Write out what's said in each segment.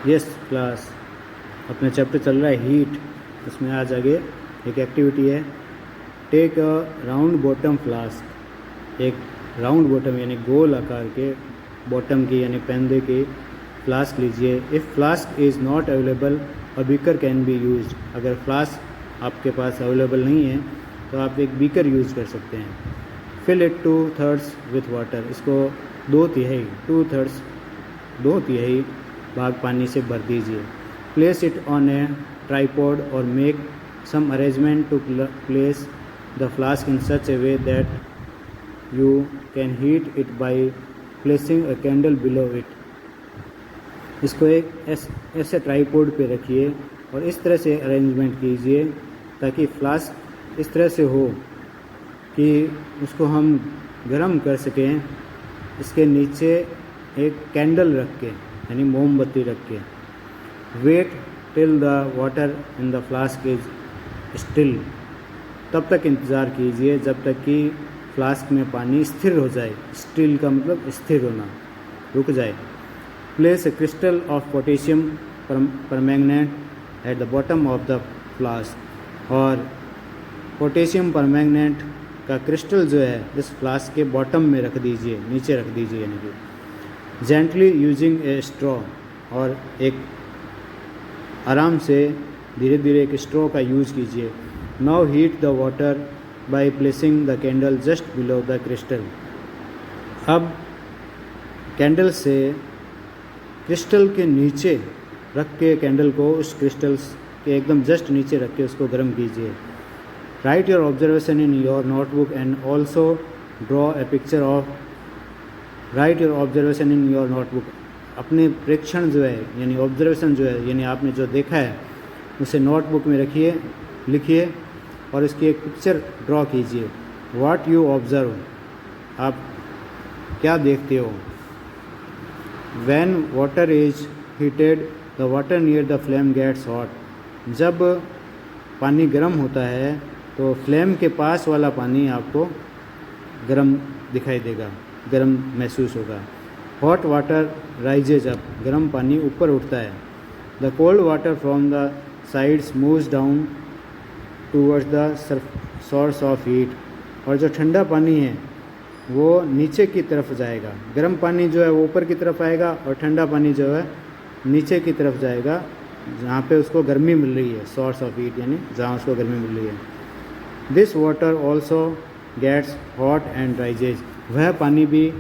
Yes class, अपना chapter चल रहा है हीट। उसमें आज आगे एक एक्टिविटी है, take a round bottom flask. एक राउंड बॉटम यानी गोल आकार के बॉटम की यानी पैंदे की फ्लास्क लीजिए। If flask is not available a beaker can be used. अगर फ्लास्क आपके पास अवेलेबल नहीं है तो आप एक बीकर यूज़ कर सकते हैं। Fill it 2/3 with water. इसको 2/3 भाग पानी से भर दीजिए। Place it on a tripod और make some arrangement to place the flask in such a way that you can heat it by placing a candle below it. इसको एक ऐसे ट्राईपॉड पे रखिए और इस तरह से अरेंजमेंट कीजिए ताकि फ्लास्क इस तरह से हो कि उसको हम गर्म कर सकें। इसके नीचे एक कैंडल रख के यानी मोमबत्ती रख के। Wait till the water in the flask is still. तब तक इंतज़ार कीजिए जब तक कि फ्लास्क में पानी स्थिर हो जाए। स्टिल का मतलब स्थिर होना, रुक जाए। Place a crystal of potassium permanganate at the bottom of the flask. और पोटेशियम परमैंगनेट का क्रिस्टल जो है इस फ्लास्क के बॉटम में रख दीजिए, नीचे रख दीजिए यानी कि जेंटली यूजिंग ए स्ट्रॉ। और एक आराम से धीरे धीरे एक स्ट्रॉ का यूज़ कीजिए। Now heat the water by placing the candle just below the crystal. अब कैंडल से क्रिस्टल के नीचे रख के कैंडल को उस क्रिस्टल के एकदम जस्ट नीचे रख के उसको गर्म कीजिए। Right your observation in your notebook and also draw a picture of. Right your observation in your notebook. अपने प्रेक्षण जो है यानी ऑब्जर्वेशन जो है यानी आपने जो देखा है उसे नोटबुक में रखिए, लिखिए और इसकी एक पिक्चर ड्रॉ कीजिए। व्हाट यू ऑब्जर्व, आप क्या देखते हो। When water is heated the water near the flame gets hot. जब पानी गर्म होता है तो फ्लेम के पास वाला पानी आपको गर्म दिखाई देगा, गर्म महसूस होगा। Hot water rises up. गर्म पानी ऊपर उठता है। The cold water from the sides moves down towards the source of heat. और जो ठंडा पानी है वो नीचे की तरफ जाएगा। गर्म पानी जो है वो ऊपर की तरफ आएगा और ठंडा पानी जो है नीचे की तरफ जाएगा जहाँ पे उसको गर्मी मिल रही है, सोर्स ऑफ हीट यानी जहाँ उसको गर्मी मिल रही है। This water also gets hot and rises. वह पानी भी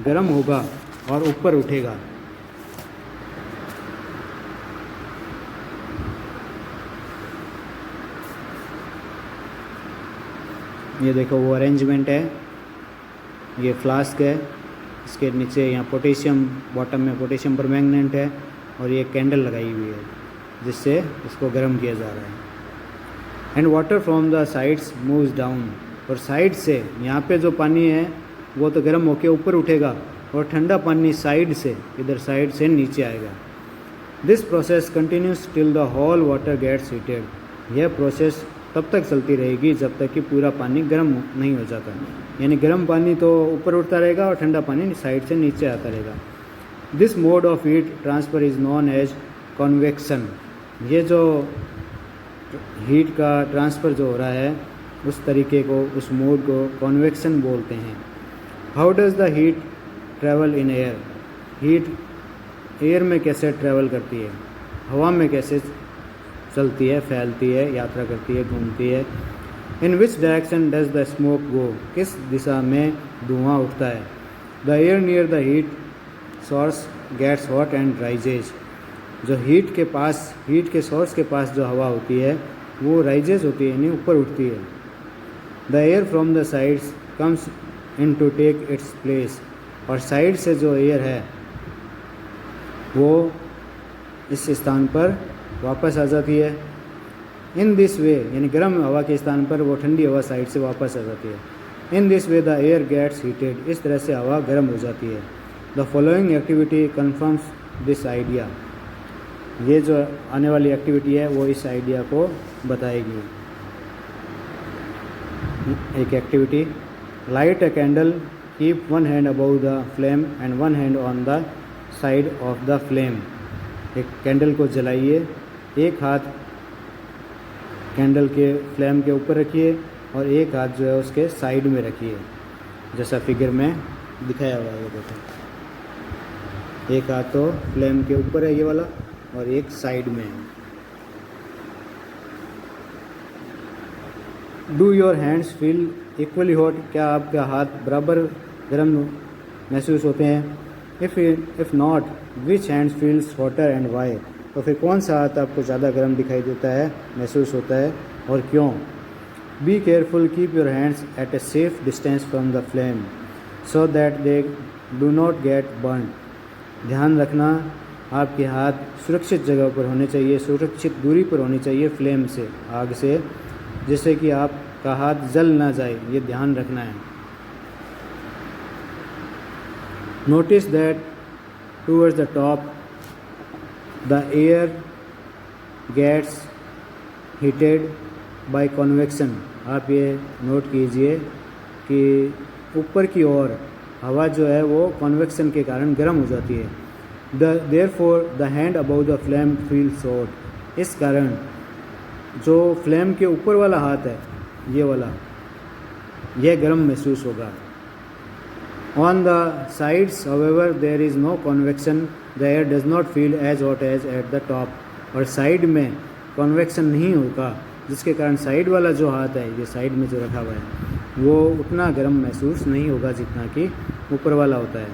गर्म होगा और ऊपर उठेगा। ये देखो वो अरेंजमेंट है, ये फ्लास्क है, इसके नीचे यहाँ पोटेशियम, बॉटम में पोटेशियम परमैंगनेट है और ये कैंडल लगाई हुई है जिससे इसको गर्म किया जा रहा है। And water from the sides moves down. और साइड से यहाँ पे जो पानी है वो तो गर्म होकर ऊपर उठेगा और ठंडा पानी साइड से, इधर साइड से नीचे आएगा। This process continues till the whole water gets heated. यह प्रोसेस तब तक चलती रहेगी जब तक कि पूरा पानी गर्म नहीं हो जाता। यानी गर्म पानी तो ऊपर उठता रहेगा और ठंडा पानी साइड से नीचे आता रहेगा। This mode of heat transfer is known as convection. ये जो हीट का ट्रांसफ़र जो हो रहा है उस तरीके को, उस मोड को कन्वेक्शन बोलते हैं। How does the heat travel in air. Heat air में कैसे ट्रैवल करती है, हवा में कैसे चलती है, फैलती है, यात्रा करती है, घूमती है। In which direction does the smoke go. किस दिशा में धुआं उठता है। The air near the heat source gets hot and rises. जो हीट के पास, हीट के सोर्स के पास जो हवा होती है वो राइजेज होती है यानी ऊपर उठती है। The air from the sides comes in to take its place. और साइड से जो एयर है वो इस स्थान पर वापस आ जाती है। इन दिस वे यानी गर्म हवा के स्थान पर वो ठंडी हवा साइड से वापस आ जाती है। In this way the air gets heated. इस तरह से हवा गर्म हो जाती है। The following activity confirms this idea. ये जो आने वाली एक्टिविटी है वो इस आइडिया को बताएगी। एक activity, light a candle, keep one hand above the flame and one hand on the side of the flame. एक कैंडल को जलाइए, एक हाथ कैंडल के फ्लेम के ऊपर रखिए और एक हाथ जो है उसके साइड में रखिए, जैसा फिगर में दिखाया हुआ है। देखो, एक हाथ तो फ्लेम के ऊपर है ये वाला और एक साइड में है। Do your hands feel equally hot? क्या आपका हाथ बराबर गर्म महसूस होते हैं? If not, which hands feels hotter and why? तो फिर कौन सा हाथ आपको ज़्यादा गर्म दिखाई देता है, महसूस होता है और क्यों? Be careful, keep your hands eight a safe distance from the flame so that they do not gate burn. ध्यान रखना, आपके हाथ सुरक्षित जगह पर होने चाहिए, सुरक्षित दूरी पर होनी चाहिए फ्लेम से, आग से, जिससे कि आपका हाथ जल ना जाए, ये ध्यान रखना है। Notice that towards the top the air gets heated by convection. आप ये नोट कीजिए कि ऊपर की ओर हवा जो है वो कन्वेक्शन के कारण गर्म हो जाती है। Therefore the hand above the flame feels hot. इस कारण जो फ्लेम के ऊपर वाला हाथ है, ये वाला, यह गर्म महसूस होगा। On the sides however there is no convection the air does not feel as hot as at the top. और साइड में कन्वेक्शन नहीं होगा, जिसके कारण साइड वाला जो हाथ है, ये साइड में जो रखा हुआ है, वो उतना गर्म महसूस नहीं होगा जितना कि ऊपर वाला होता है।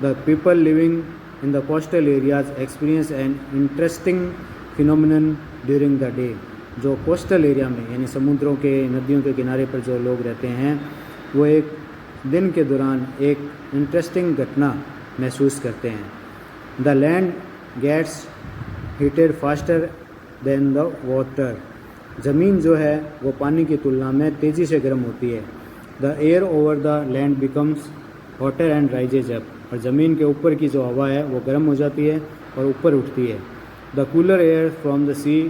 The people living in the coastal areas experience an interesting phenomenon during the day. जो कोस्टल एरिया में, यानी समुद्रों के, नदियों के किनारे पर जो लोग रहते हैं, वो एक दिन के दौरान एक इंटरेस्टिंग घटना महसूस करते हैं। The land gets heated faster than the water. ज़मीन जो है वो पानी की तुलना में तेज़ी से गर्म होती है। The air over the land becomes hotter and rises up. और ज़मीन के ऊपर की जो हवा है वो गर्म हो जाती है और ऊपर उठती है। The cooler air from the sea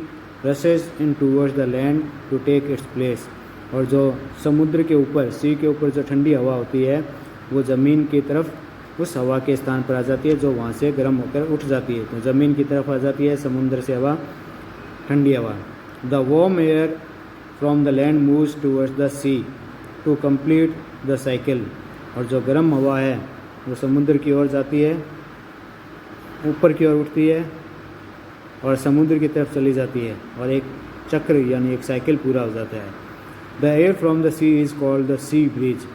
rushes in towards the land to take its place. और जो समुद्र के ऊपर, सी के ऊपर जो ठंडी हवा होती है, वो ज़मीन की तरफ उस हवा के स्थान पर आ जाती है जो वहाँ से गर्म होकर उठ जाती है। तो ज़मीन की तरफ आ जाती है समुद्र से हवा, ठंडी हवा। The warm air from the land moves towards the sea to complete the cycle. और जो गर्म हवा है वो समुद्र की ओर जाती है, ऊपर की ओर उठती है और समुद्र की तरफ चली जाती है और एक चक्र यानी एक साइकिल पूरा हो जाता है। The air from the sea is called the sea breeze.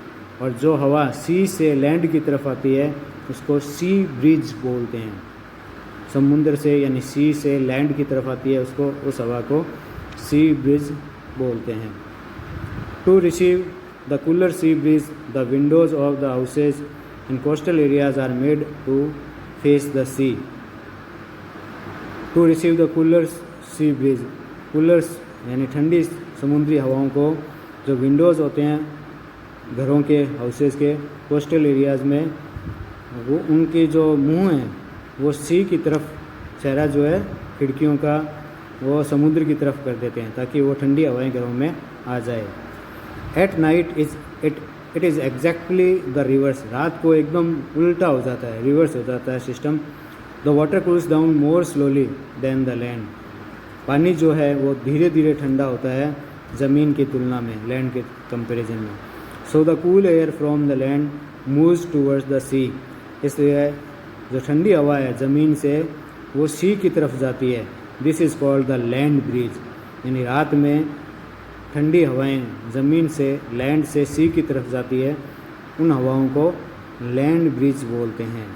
और जो हवा सी से लैंड की तरफ आती है उसको सी ब्रिज बोलते हैं। समुद्र से यानी सी से लैंड की तरफ आती है, उसको, उस हवा को सी ब्रिज बोलते हैं। To receive the cooler sea breeze the windows of the houses in coastal areas are made to face the sea. To receive the cooler sea breeze, coolers यानी ठंडी समुद्री हवाओं को जो विंडोज़ होते हैं घरों के, हाउसेज के, कोस्टल एरियाज़ में, वो उनके जो मुंह हैं वो सी की तरफ, चेहरा जो है खिड़कियों का वो समुद्र की तरफ कर देते हैं ताकि वो ठंडी हवाएं घरों में आ जाए। At night it is exactly the reverse. रात को एकदम उल्टा हो जाता है, रिवर्स हो जाता है system. The water cools down more slowly than the land. पानी जो है वो धीरे धीरे ठंडा होता है ज़मीन की तुलना में, लैंड के कंपैरिजन में। So the cool air from the land moves towards the sea. इसलिए जो ठंडी हवा है ज़मीन से वो सी की तरफ जाती है। This is called the land bridge. यानी रात में ठंडी हवाएं ज़मीन से, लैंड से सी की तरफ जाती है, उन हवाओं को लैंड ब्रिज बोलते हैं।